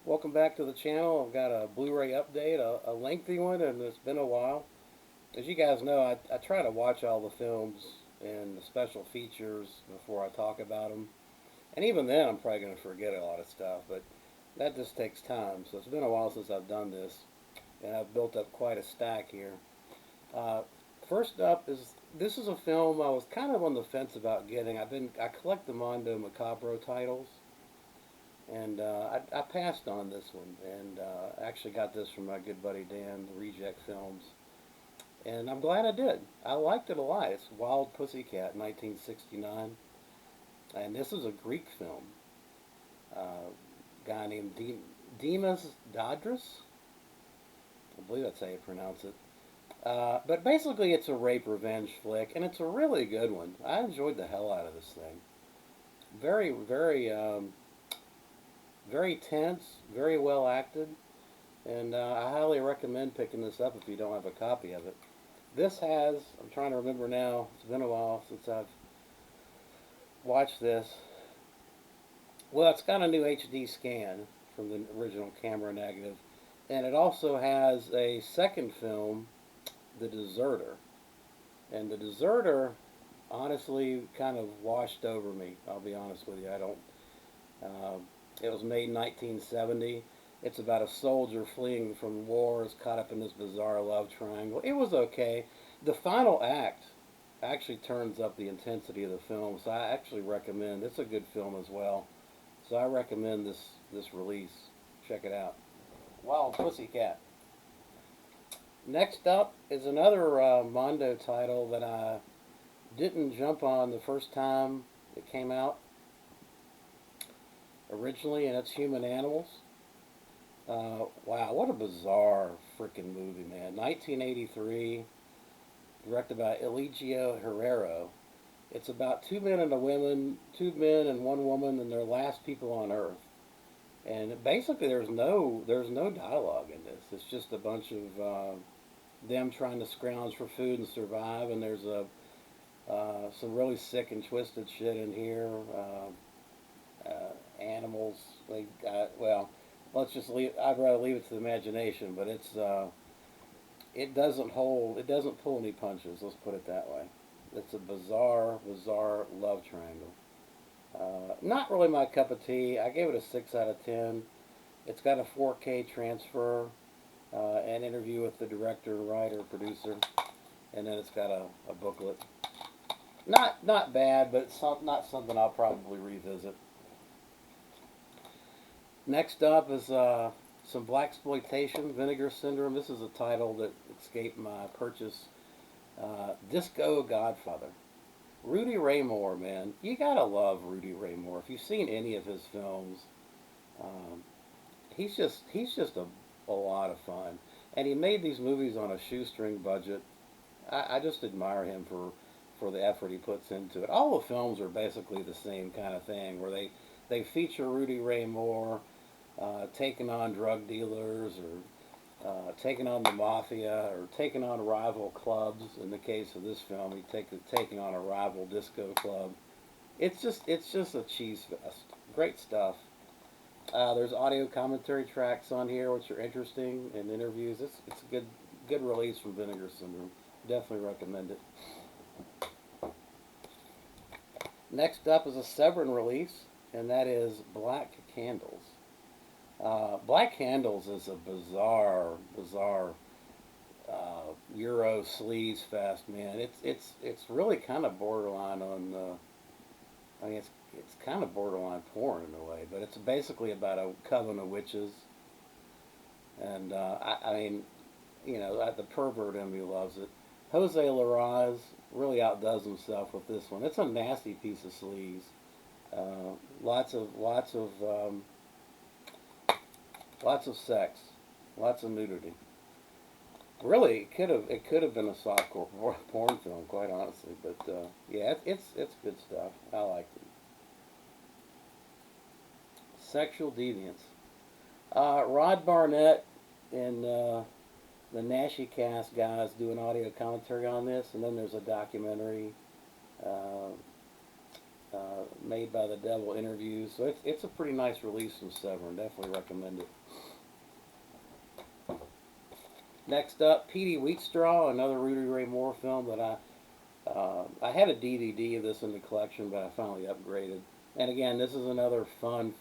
Welcome back to the channel. I've got a Blu-ray update, a lengthy one, and it's been a while. As you guys know, I try to watch all the films and the special features before I talk about them. And even then, I'm probably going to forget a lot of stuff, but that just takes time. So it's been a while since I've done this, and I've built up quite a stack here. Uh, First up is this is a film I was kind of on the fence about getting. I collect the Mondo Macabro titles, and I passed on this one, and actually got this from my good buddy Dan, the Reject Films, and I'm glad I did. I liked it a lot. It's Wild Pussycat, 1969, and this is a Greek film. Uh, Guy named Demas Dadras, I believe that's how you pronounce it. But basically, it's a rape revenge flick, and it's a really good one. I enjoyed the hell out of this thing. Very, very, very tense, very well acted. And I highly recommend picking this up if you don't have a copy of it. This has, I'm trying to remember now, it's been a while since I've watched this. Well, it's got a new HD scan from the original camera negative. And it also has a second film, The Deserter. And The Deserter, honestly, kind of washed over me. I'll be honest with you. I don't. Uh, it was made in 1970. It's about a soldier fleeing from war, is caught up in this bizarre love triangle. It was okay. The final act actually turns up the intensity of the film, so I actually recommend. It's a good film as well, so I recommend this release. Check it out. Wild Pussycat. Next up is another Mondo title that I didn't jump on the first time it came out originally, and it's Human Animals. Wow, what a bizarre freaking movie, man. 1983, directed by Eligio Herrero. It's about two men and a woman, two men and one woman, and they're last people on Earth. And basically, there's no dialogue in this. It's just a bunch of them trying to scrounge for food and survive. And there's some really sick and twisted shit in here. Animals, well, let's just leave. I'd rather leave it to the imagination, but it doesn't pull any punches. Let's put it that way. It's a bizarre love triangle. Not really my cup of tea. I gave it a 6 out of 10. It's got a 4K transfer, an interview with the director, writer, producer, and then it's got a booklet. Not bad, but it's not something I'll probably revisit. Next up is some blaxploitation, Vinegar Syndrome. This is a title that escaped my purchase. Disco Godfather. Rudy Ray Moore, man, you gotta love Rudy Ray Moore. If you've seen any of his films, um, he's just a lot of fun, and he made these movies on a shoestring budget. I just admire him for the effort he puts into it. All the films are basically the same kind of thing, where they feature Rudy Ray Moore taking on drug dealers or taking on the mafia or taking on rival clubs. In the case of this film, taking on a rival disco club. It's just a cheese fest. Great stuff. There's audio commentary tracks on here, which are interesting, and interviews. It's a good release from Vinegar Syndrome. Definitely recommend it. Next up is a Severin release, and that is Black Candles. Black Candles is a bizarre Euro sleaze fest, man. It's really kind of borderline on. I mean, it's kind of borderline porn in a way, but it's basically about a coven of witches, and I mean, the pervert in me loves it. Jose Larraz really outdoes himself with this one. It's a nasty piece of sleaze. Lots of sex, lots of nudity. Really, it could have been a softcore porn film, quite honestly. But yeah, it's good stuff. I liked it. Sexual deviance. Rod Barnett and the Nashi Cast guys do an audio commentary on this, and then there's a documentary. Uh, Made by the Devil Interviews. So it's a pretty nice release from Severn. Definitely recommend it. Next up, Petey Wheatstraw, another Rudy Ray Moore film that I had a DVD of this in the collection, but I finally upgraded. And again, this is another fun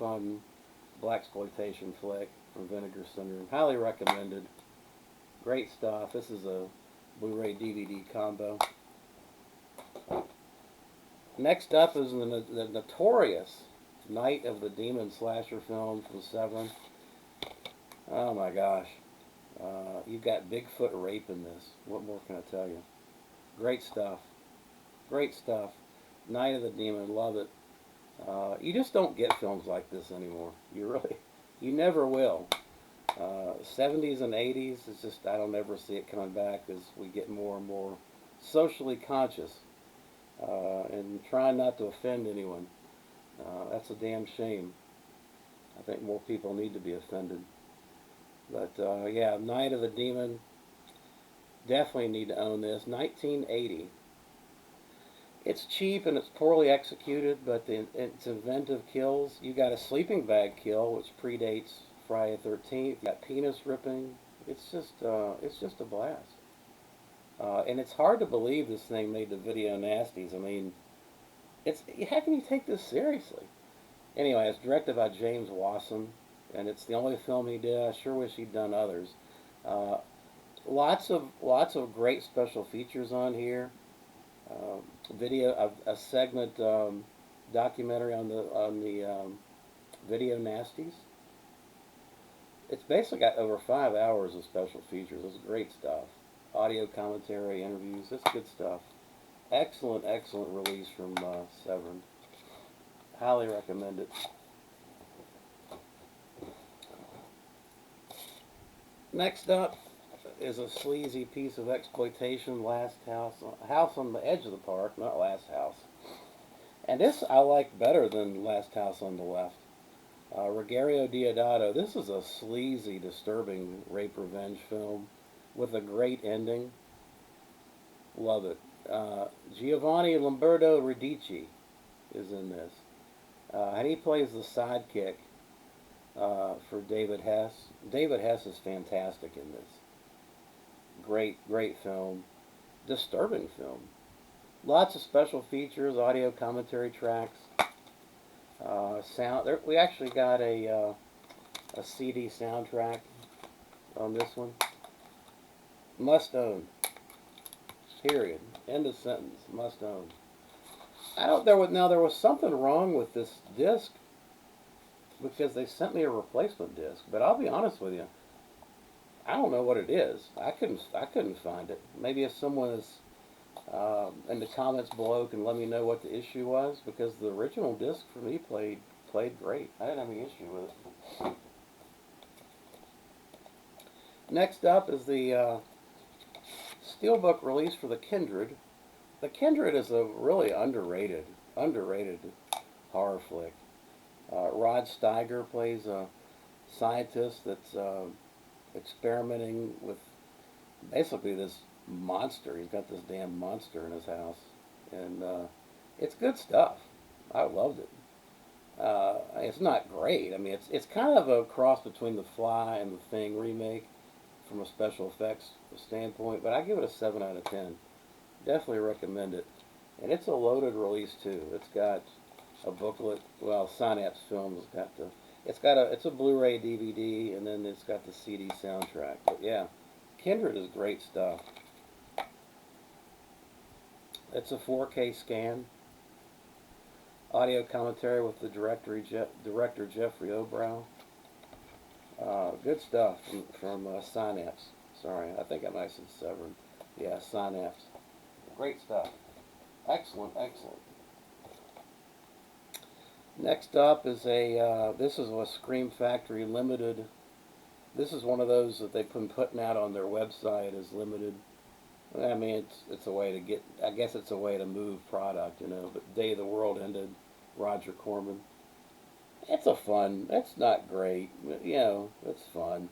blaxploitation flick from Vinegar Syndrome. Highly recommended. Great stuff. This is a Blu-ray DVD combo. Next up is the notorious Night of the Demon slasher film from Severn. Oh my gosh. You've got Bigfoot rape in this. What more can I tell you? Great stuff. Great stuff. Night of the Demon, love it. You just don't get films like this anymore. You never will. 70s and 80s, it's just, I don't ever see it coming back as we get more and more socially conscious and trying not to offend anyone. That's a damn shame. I think more people need to be offended. But yeah, Night of the Demon, definitely need to own this. 1980. It's cheap and it's poorly executed, but its inventive kills. You got a sleeping bag kill, which predates Friday the 13th. You got penis ripping. It's just a blast. And it's hard to believe this thing made the video nasties. I mean, how can you take this seriously? Anyway, it's directed by James Wasson, and it's the only film he did. I sure wish he'd done others. Lots of great special features on here. A segment documentary on the video nasties. It's basically got over 5 hours of special features. It's great stuff. Audio commentary, interviews. It's good stuff. Excellent release from Severn. Highly recommend it. Next up is a sleazy piece of exploitation, Last House on the Edge of the Park, not Last House. And this I like better than Last House on the Left. Rogerio Deodato, this is a sleazy, disturbing rape revenge film with a great ending. Love it. Giovanni Lamberto Radici is in this. And he plays the sidekick for David Hess. David Hess is fantastic in this. Great film. Disturbing film. Lots of special features, audio commentary tracks. Sound. We actually got a CD soundtrack on this one. Must own. Period. End of sentence. Must own. There was something wrong with this disc because they sent me a replacement disc. But I'll be honest with you, I don't know what it is. I couldn't find it. Maybe if someone is in the comments below can let me know what the issue was, because the original disc for me played great. I didn't have any issue with it. Next up is the Steelbook release for The Kindred. The Kindred is a really underrated horror flick. Rod Steiger plays a scientist that's experimenting with basically this monster. He's got this damn monster in his house, and it's good stuff. I loved it. It's not great. I mean, it's kind of a cross between The Fly and The Thing remake from a special effects standpoint, but I give it a 7 out of 10. Definitely recommend it. And it's a loaded release too. It's got a booklet. Well, Synapse Films got it's a Blu-ray DVD, and then it's got the CD soundtrack. But yeah, Kindred is great stuff. It's a 4K scan. Audio commentary with the director Jeffrey Obrow. Good stuff from Synapse. Sorry, I think I might have said Severn. Yeah, Synapse. Great stuff. Excellent. Next up is this is a Scream Factory limited. This is one of those that they've been putting out on their website as limited. I mean, it's a way to get. I guess it's a way to move product, you know. But Day the World Ended, Roger Corman. It's not great, but, you know, it's fun.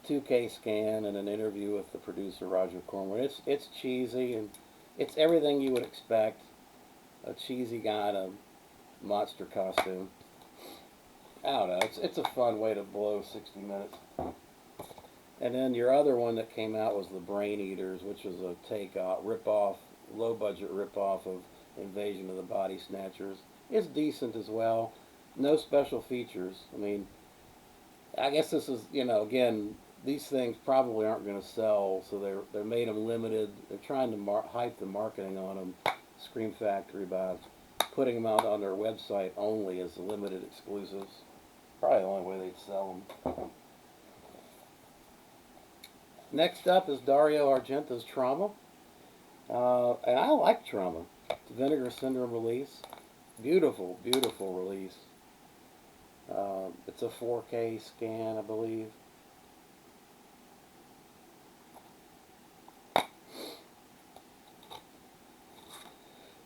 2K scan and an interview with the producer Roger Corman. It's cheesy and it's everything you would expect a cheesy guy to monster costume. I don't know. It's a fun way to blow 60 minutes. And then your other one that came out was the Brain Eaters, which was a rip-off, low-budget rip-off of Invasion of the Body Snatchers. It's decent as well. No special features. I mean, I guess this is, again, these things probably aren't going to sell, so they're made them limited. They're trying to hype the marketing on them, Scream Factory, by putting them out on their website only as limited exclusives. Probably the only way they'd sell them. Next up is Dario Argento's Trauma. And I like Trauma. It's a Vinegar Syndrome release. Beautiful, beautiful release. It's a 4K scan, I believe.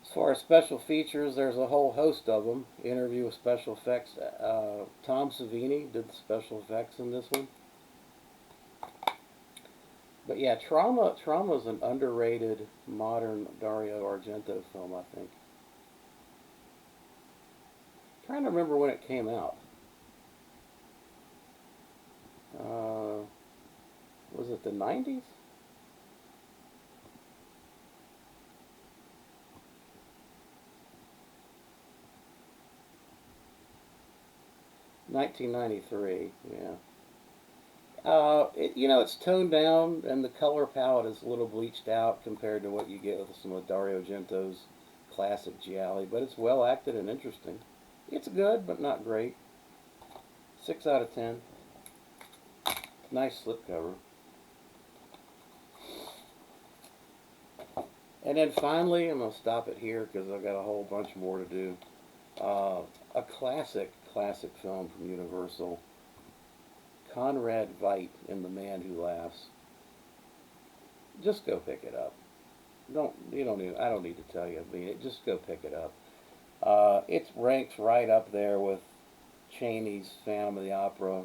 As far as special features, there's a whole host of them. Interview with special effects. Tom Savini did the special effects in this one. But yeah, Trauma is an underrated modern Dario Argento film, I think. I'm trying to remember when it came out. Was it the 90s? $1993, yeah. It's toned down, and the color palette is a little bleached out compared to what you get with some of Dario Argento's classic gialli, but it's well acted and interesting. It's good, but not great. 6 out of 10. Nice slipcover. And then finally, I'm going to stop it here because I've got a whole bunch more to do. A classic film from Universal. Conrad Veidt in The Man Who Laughs. Just go pick it up. I don't need to tell you. I mean, just go pick it up. It ranks right up there with Chaney's Phantom of the Opera,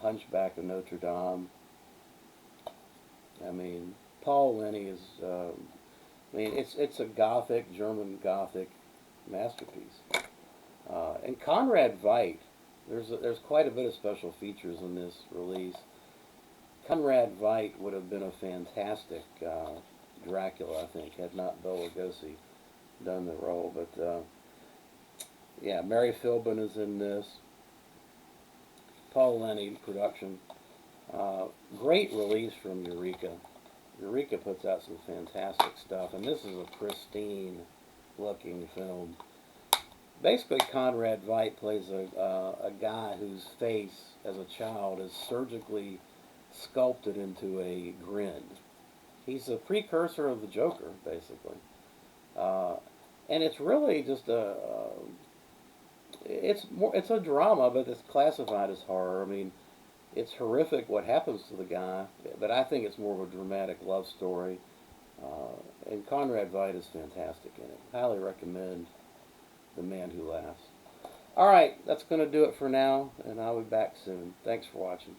Hunchback of Notre Dame. I mean, Paul Lenny is. It's a German Gothic masterpiece. And Conrad Veidt. There's quite a bit of special features in this release. Conrad Veidt would have been a fantastic Dracula, I think, had not Bela Lugosi done the role. But yeah, Mary Philbin is in this. Paul Lenny production. Great release from Eureka. Eureka puts out some fantastic stuff, and this is a pristine-looking film. Basically, Conrad Veidt plays a guy whose face, as a child, is surgically sculpted into a grin. He's a precursor of the Joker, basically. And it's really just it's a drama, but it's classified as horror. I mean, it's horrific what happens to the guy, but I think it's more of a dramatic love story. And Conrad Veidt is fantastic in it. Highly recommend The Man Who Laughs. Alright, that's going to do it for now, and I'll be back soon. Thanks for watching.